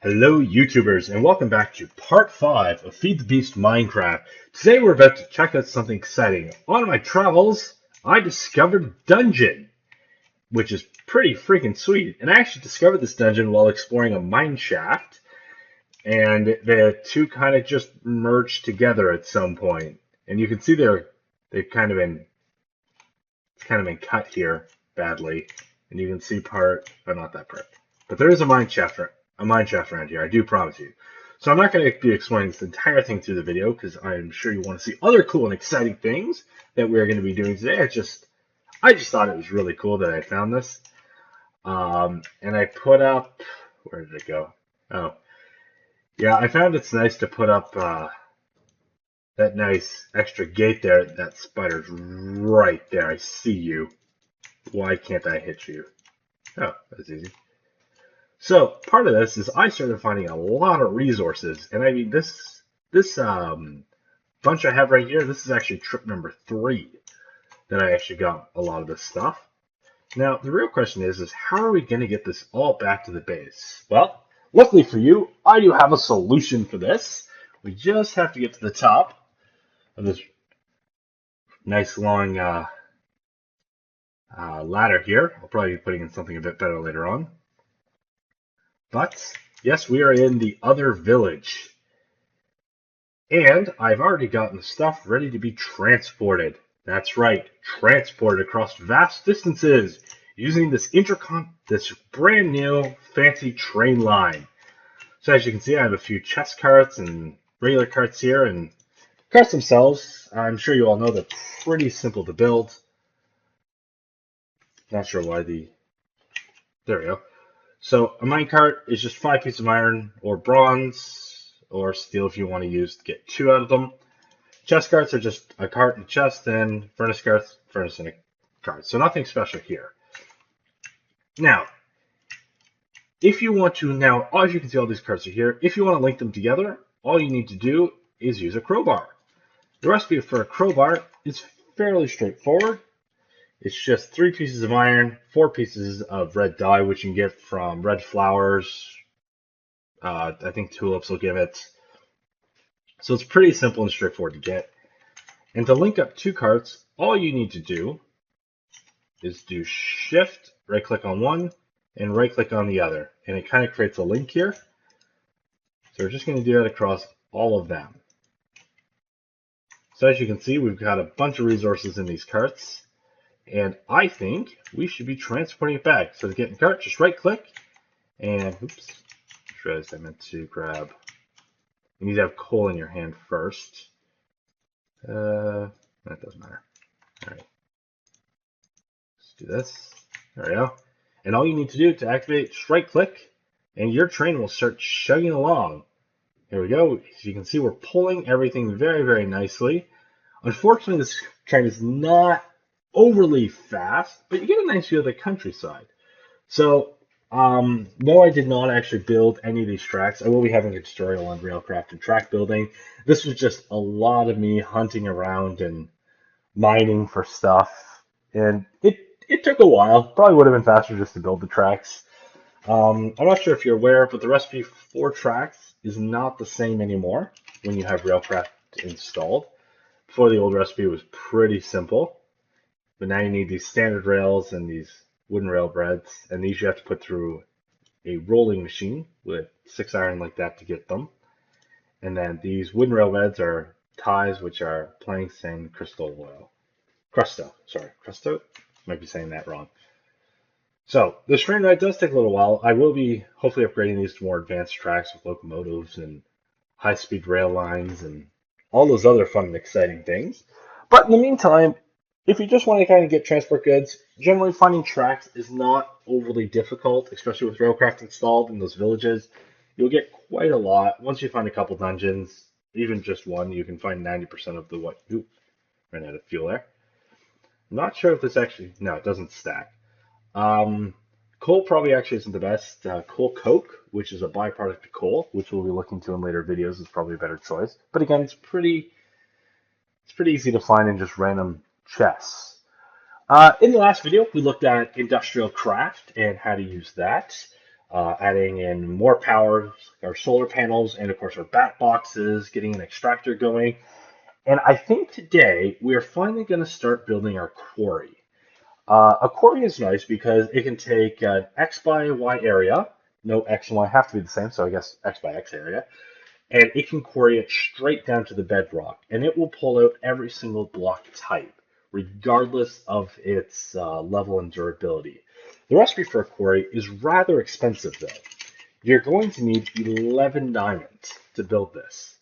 Hello YouTubers and welcome back to part 5 of Feed the Beast Minecraft. Today we're about to check out something exciting. On my travels, I discovered a dungeon, which is pretty freaking sweet. And I actually discovered this dungeon while exploring a mine shaft, and the two kind of just merged together at some point. And you can see they've kind of been cut here badly, and you can see not that part, but there is a mine shaft around here, I do promise you. So I'm not going to be explaining this entire thing through the video because I'm sure you want to see other cool and exciting things that we're going to be doing today. I just thought it was really cool that I found this. And I put up, where did it go? Oh, yeah, I found it's nice to put up that nice extra gate there. That spider's right there. I see you. Why can't I hit you? Oh, that's easy. So part of this is I started finding a lot of resources, and I mean this bunch I have right here. This is actually trip number 3 that I actually got a lot of this stuff. Now the real question is how are we going to get this all back to the base? Well, luckily for you, I do have a solution for this. We just have to get to the top of this nice long ladder here. I'll probably be putting in something a bit better later on. But, yes, we are in the other village. And I've already gotten the stuff ready to be transported. That's right, transported across vast distances using this brand new fancy train line. So as you can see, I have a few chest carts and regular carts here. And carts themselves, I'm sure you all know, they're pretty simple to build. Not sure why there we go. So a minecart is just 5 pieces of iron or bronze or steel if you want to get 2 out of them. Chest carts are just a cart and a chest, and furnace carts, furnace and a cart. So nothing special here. Now, if you want to, as you can see, all these carts are here. If you want to link them together, all you need to do is use a crowbar. The recipe for a crowbar is fairly straightforward. It's just 3 pieces of iron, 4 pieces of red dye, which you can get from red flowers. I think tulips will give it. So it's pretty simple and straightforward to get. And to link up 2 carts, all you need to do is do Shift, right-click on one, and right-click on the other. And it kind of creates a link here. So we're just going to do that across all of them. So as you can see, we've got a bunch of resources in these carts. And I think we should be transporting it back. So to get in the cart, just right click and oops, I meant to grab. You need to have coal in your hand first. That doesn't matter. All right, let's do this. There we go. And all you need to do to activate, just right click, and your train will start chugging along. Here we go. As you can see, we're pulling everything very, very nicely. Unfortunately, this train is not overly fast, but you get a nice view of the countryside. So, no, I did not actually build any of these tracks. I will be having a tutorial on Railcraft and track building. This was just a lot of me hunting around and mining for stuff, and it took a while. Probably would have been faster just to build the tracks. I'm not sure if you're aware, but the recipe for tracks is not the same anymore when you have Railcraft installed. Before, the old recipe was pretty simple. But now you need these standard rails and these wooden rail beds, and these you have to put through a rolling machine with 6 iron like that to get them. And then these wooden rail beds are ties, which are planks and crystal. Might be saying that wrong. So this train ride does take a little while. I will be hopefully upgrading these to more advanced tracks with locomotives and high-speed rail lines and all those other fun and exciting things. But in the meantime, if you just want to kind of get transport goods, generally finding tracks is not overly difficult, especially with Railcraft installed in those villages. You'll get quite a lot. Once you find a couple dungeons, even just one, you can find 90% of the what. Ooh, ran out of fuel there. I'm not sure if this actually, no, it doesn't stack. Coal probably actually isn't the best. Coal coke, which is a byproduct of coal, which we'll be looking to in later videos, is probably a better choice. But again, it's pretty easy to find in just random chests. In the last video, we looked at industrial craft and how to use that. adding in more power, our solar panels, and of course our bat boxes, getting an extractor going. And I think today we are finally going to start building our quarry. A quarry is nice because it can take an X by Y area. No, X and Y have to be the same, so I guess X by X area. And it can quarry it straight down to the bedrock. And it will pull out every single block type, regardless of its level and durability. The recipe for a quarry is rather expensive, though. You're going to need 11 diamonds to build this.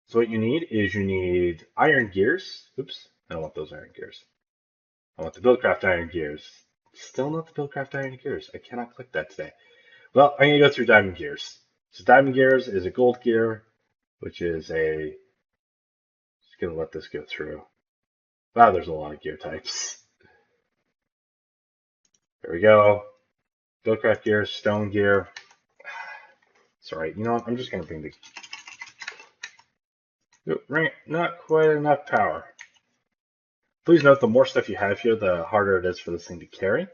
So what you need is you need iron gears. Oops, I don't want those iron gears. I want the Buildcraft iron gears. Still not the Buildcraft iron gears. I cannot click that today. Well, I'm going to go through diamond gears. So diamond gears is a gold gear, which is a... Just going to let this go through. Wow, there's a lot of gear types. There we go. Buildcraft gear, stone gear. Sorry, you know what? I'm just going to bring the... Not quite enough power. Please note, the more stuff you have here, the harder it is for this thing to carry.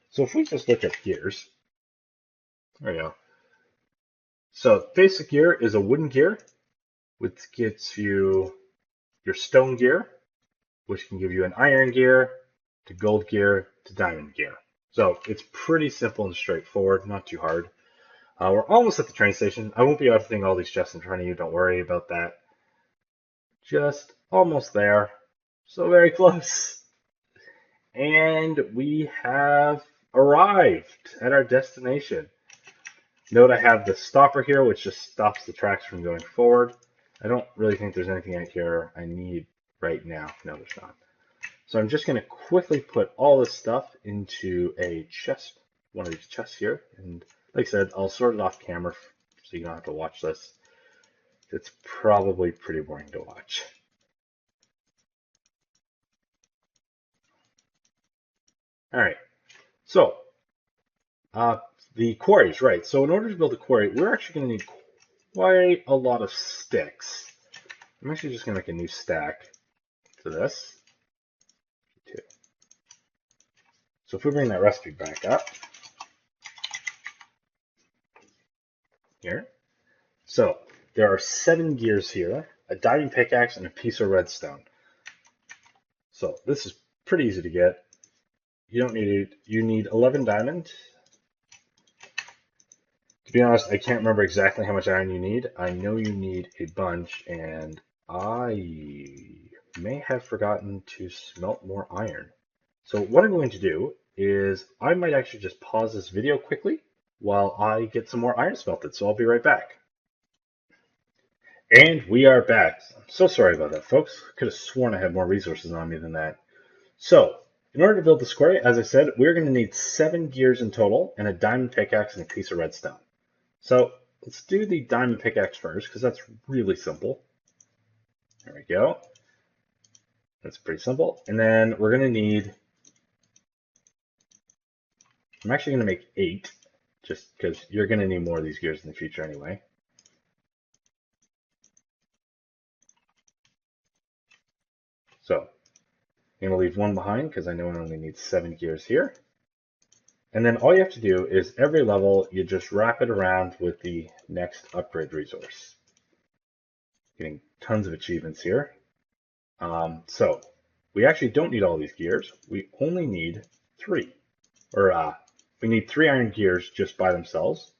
So if we just look at gears, there we go. So basic gear is a wooden gear, which gets you your stone gear, which can give you an iron gear, to gold gear, to diamond gear. So it's pretty simple and straightforward, not too hard. We're almost at the train station. I won't be auditing all these chests in front of you, don't worry about that. Just almost there. So very close. And we have arrived at our destination. Note I have the stopper here, which just stops the tracks from going forward. I don't really think there's anything out here I need right now. No, there's not. So I'm just going to quickly put all this stuff into a chest, one of these chests here. And like I said, I'll sort it off camera so you don't have to watch this. It's probably pretty boring to watch. All right, so the quarries, right? So in order to build a quarry, we're actually going to need quite a lot of sticks. I'm actually just going to make a new stack for this. So if we bring that recipe back up here, so there are 7 gears here, a diamond pickaxe, and a piece of redstone. So this is pretty easy to get. You don't need it. You need 11 diamond. To be honest, I can't remember exactly how much iron you need. I know you need a bunch, and I may have forgotten to smelt more iron. So what I'm going to do is I might actually just pause this video quickly while I get some more iron smelted. So I'll be right back. And we are back. I'm so sorry about that, folks. Could have sworn I had more resources on me than that. So in order to build this quarry, as I said, we're going to need 7 gears in total and a diamond pickaxe and a piece of redstone. So let's do the diamond pickaxe first because that's really simple. There we go. That's pretty simple. And then we're going to need, I'm actually going to make 8 just because you're going to need more of these gears in the future anyway. So I'm going to leave 1 behind because I know I only need 7 gears here. And then all you have to do is every level, you just wrap it around with the next upgrade resource. Getting tons of achievements here. So we actually don't need all these gears. We only need 3. Or we need 3 iron gears just by themselves.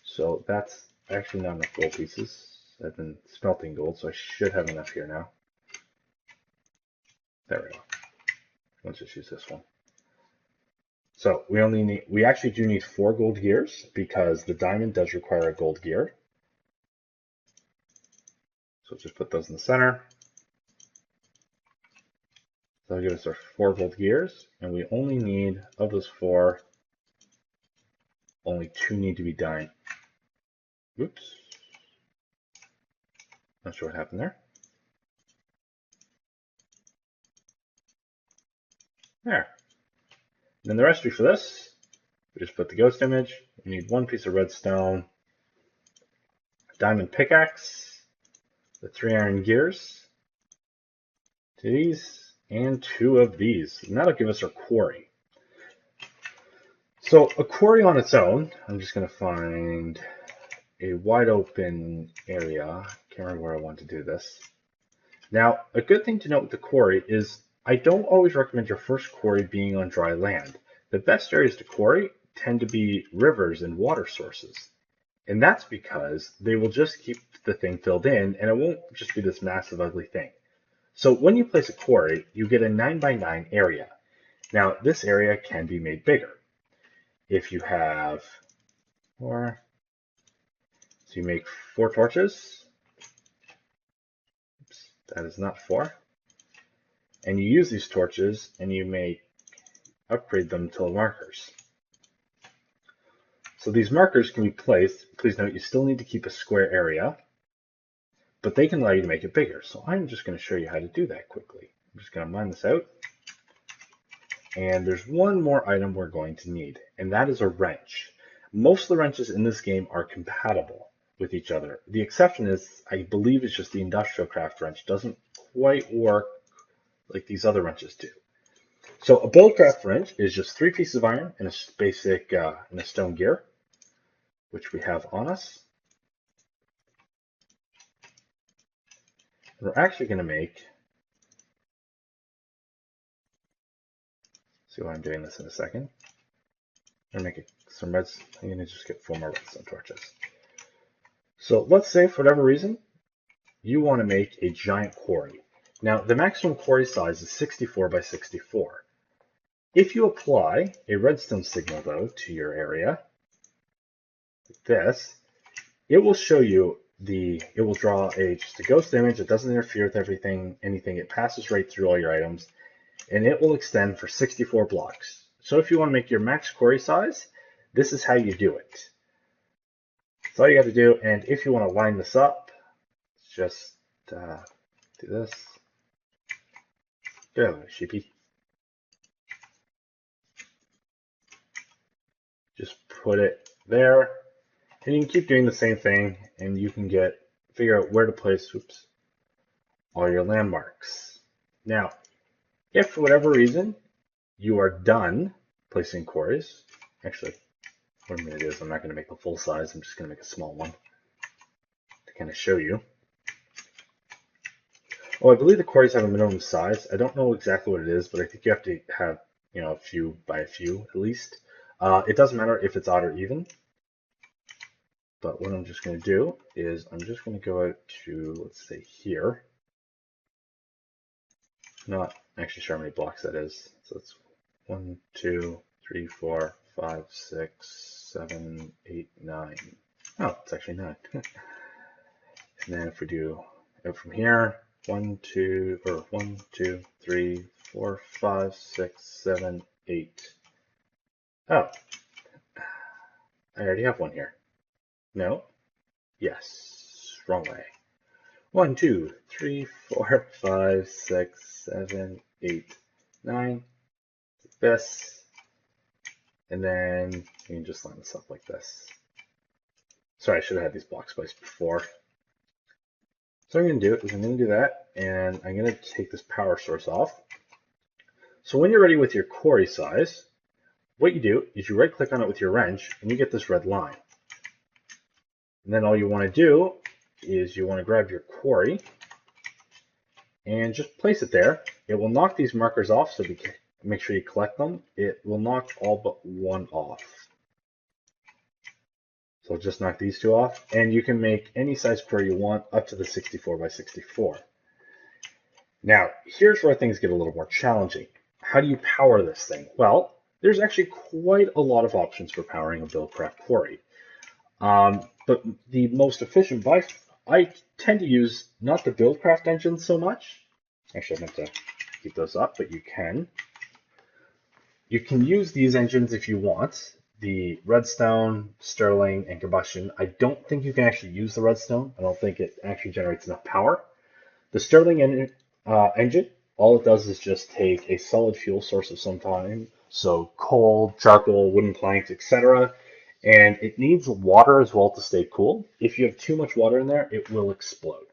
So that's actually not enough gold pieces. I've been smelting gold, so I should have enough here now. There we go. Let's just use this one. So we actually do need 4 gold gears because the diamond does require a gold gear. So just put those in the center. So that'll give us our 4 gold gears, and we only need, of those 4, only 2 need to be done. Oops. Not sure what happened there. There. And then the recipe for this, we just put the ghost image. We need 1 piece of redstone, a diamond pickaxe, the 3 iron gears, 2 of these, and 2 of these. And that'll give us our quarry. So a quarry on its own, I'm just going to find a wide open area. Can't remember where I want to do this. Now, a good thing to note with the quarry is I don't always recommend your first quarry being on dry land. The best areas to quarry tend to be rivers and water sources. And that's because they will just keep the thing filled in and it won't just be this massive ugly thing. So when you place a quarry, you get a 9 by 9 area. Now, this area can be made bigger. If you have four, so you make 4 torches. Oops, that is not 4. And you use these torches and you may upgrade them to markers. So these markers can be placed. Please note you still need to keep a square area, but they can allow you to make it bigger. So I'm just going to show you how to do that quickly. I'm just going to mine this out. And there's one more item we're going to need, and that is a wrench. Most of the wrenches in this game are compatible with each other. The exception is, I believe it's just the industrial craft wrench doesn't quite work like these other wrenches do. So a buildcraft wrench is just 3 pieces of iron and a basic and a stone gear, which we have on us. We're actually going to make, see why I'm doing this in a second. I'm going to make some reds. I'm going to just get 4 more redstone torches. So let's say for whatever reason, you want to make a giant quarry. Now the maximum quarry size is 64 by 64. If you apply a redstone signal though to your area, like this, it will show you it will draw just a ghost image. It doesn't interfere with anything. It passes right through all your items, and it will extend for 64 blocks. So if you want to make your max quarry size, this is how you do it. That's all you got to do. And if you want to line this up, just do this. Go, sheepy. Just put it there. And you can keep doing the same thing, and you can figure out where to place, all your landmarks. Now, if for whatever reason you are done placing quarries, actually, what I'm going to do is I'm not going to make a full size. I'm just going to make a small one to kind of show you. Oh, I believe the quarries have a minimum size. I don't know exactly what it is, but I think you have to have, a few by a few at least. It doesn't matter if it's odd or even. But what I'm just going to do is I'm just going to go out to, let's say here. Not actually sure how many blocks that is. So it's 1, 2, 3, 4, 5, 6, 7, 8, 9. Oh, it's actually 9. And then if we do it from here, 1, 2, 3, 4, 5, 6, 7, 8. Oh, I already have one here. No? Yes. Wrong way. 1, 2, 3, 4, 5, 6, 7, 8, 9. Like this. And then you can just line this up like this. Sorry, I should have had these blocks placed before. So what I'm going to do is I'm going to do that, and I'm going to take this power source off. So when you're ready with your quarry size, what you do is you right click on it with your wrench, and you get this red line. And then all you want to do is you want to grab your quarry and just place it there. It will knock these markers off, so make sure you collect them. It will knock all but one off. So I'll just knock these 2 off, and you can make any size quarry you want up to the 64 by 64. Now, here's where things get a little more challenging. How do you power this thing? Well, there's actually quite a lot of options for powering a buildcraft quarry. But the most efficient I tend to use not the buildcraft engine so much. Actually, I meant to keep those up, but you can. You can use these engines if you want. The redstone, sterling, and combustion. I don't think you can actually use the redstone. I don't think it actually generates enough power. The sterling engine, all it does is just take a solid fuel source of some kind, so coal, charcoal, wooden planks, etc., and it needs water as well to stay cool. If you have too much water in there, it will explode.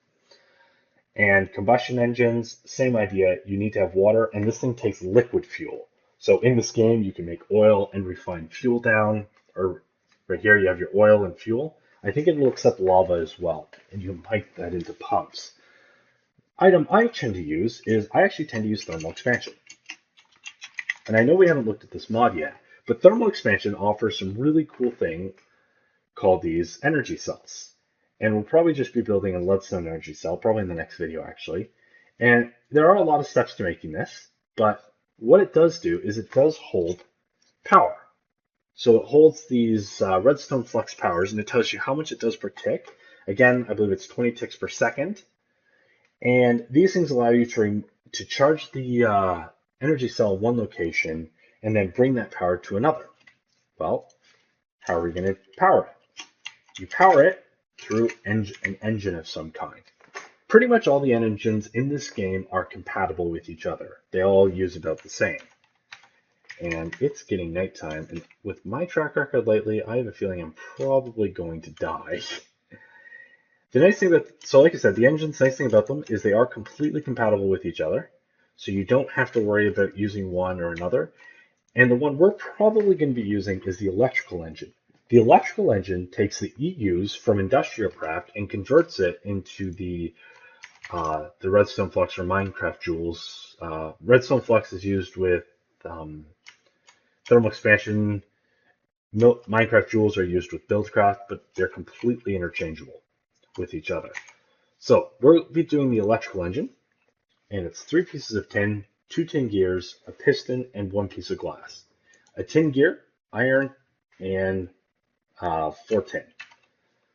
And combustion engines, same idea. You need to have water, and this thing takes liquid fuel. So in this game, you can make oil and refine fuel down, or right here you have your oil and fuel. I think it will accept lava as well, and you can pipe that into pumps. Item I tend to use is I actually tend to use thermal expansion. And I know we haven't looked at this mod yet, but thermal expansion offers some really cool thing called these energy cells. And we'll probably just be building a leadstone energy cell, probably in the next video actually. And there are a lot of steps to making this, but what it does do is it does hold power. So it holds these redstone flux powers, and it tells you how much it does per tick. Again, I believe it's 20 ticks per second. And these things allow you to charge the energy cell in one location and then bring that power to another. Well, how are we going to power it? You power it through an engine of some kind. Pretty much all the engines in this game are compatible with each other. They all use about the same. And it's getting nighttime, and with my track record lately, I have a feeling I'm probably going to die. The nice thing so like I said, the engines, nice thing about them is they are completely compatible with each other. So you don't have to worry about using one or another. And the one we're probably going to be using is the electrical engine. The electrical engine takes the EUs from industrial craft and converts it into the redstone flux or Minecraft joules. Redstone flux is used with thermal expansion. Minecraft joules are used with buildcraft, but they're completely interchangeable with each other. So we'll be doing the electrical engine, and it's 3 pieces of tin, 2 tin gears, a piston, and 1 piece of glass. A tin gear, iron, and 4 tin.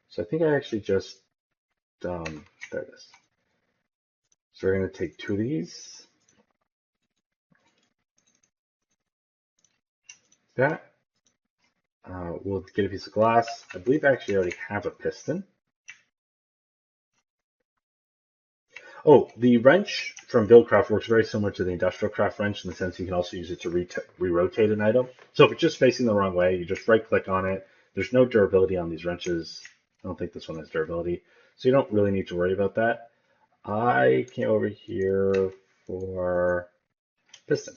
So I think I actually just, there it is. So we're going to take 2 of these. That. We'll get a piece of glass. I believe I actually already have a piston. Oh, the wrench from Buildcraft works very similar to the Industrial Craft wrench in the sense you can also use it to re-rotate an item. So if it's just facing the wrong way, you just right-click on it. There's no durability on these wrenches. I don't think this one has durability. So you don't really need to worry about that. I came over here for piston.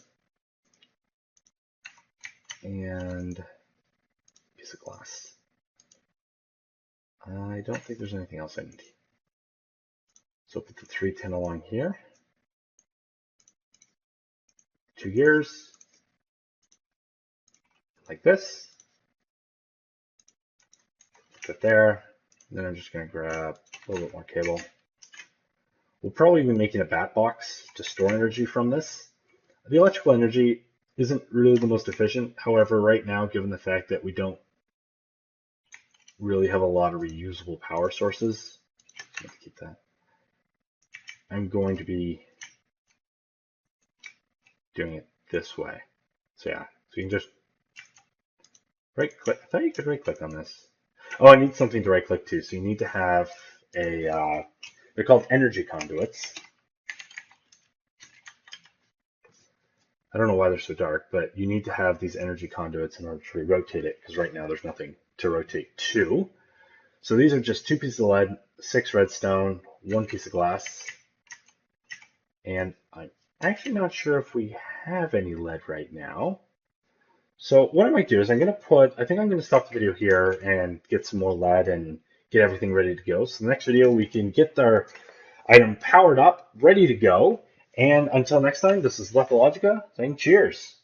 And a piece of glass. I don't think there's anything else I need. So put the 3 tin along here. 2 gears. Like this. Put it there. And then I'm just going to grab a little bit more cable. We'll probably be making a bat box to store energy from this. The electrical energy isn't really the most efficient. However, right now, given the fact that we don't really have a lot of reusable power sources, let's keep that. I'm going to be doing it this way. So yeah, so you can just right click. I thought you could right click on this. Oh, I need something to right click to. So you need to have a, they're called energy conduits. I don't know why they're so dark, but you need to have these energy conduits in order to rotate it, because right now there's nothing to rotate to. So these are just 2 pieces of lead, 6 redstone, 1 piece of glass. And I'm actually not sure if we have any lead right now. So what I might do is I think I'm going to stop the video here and get some more lead and get everything ready to go. So the next video we can get our item powered up, ready to go. And until next time, this is Lethologica saying cheers.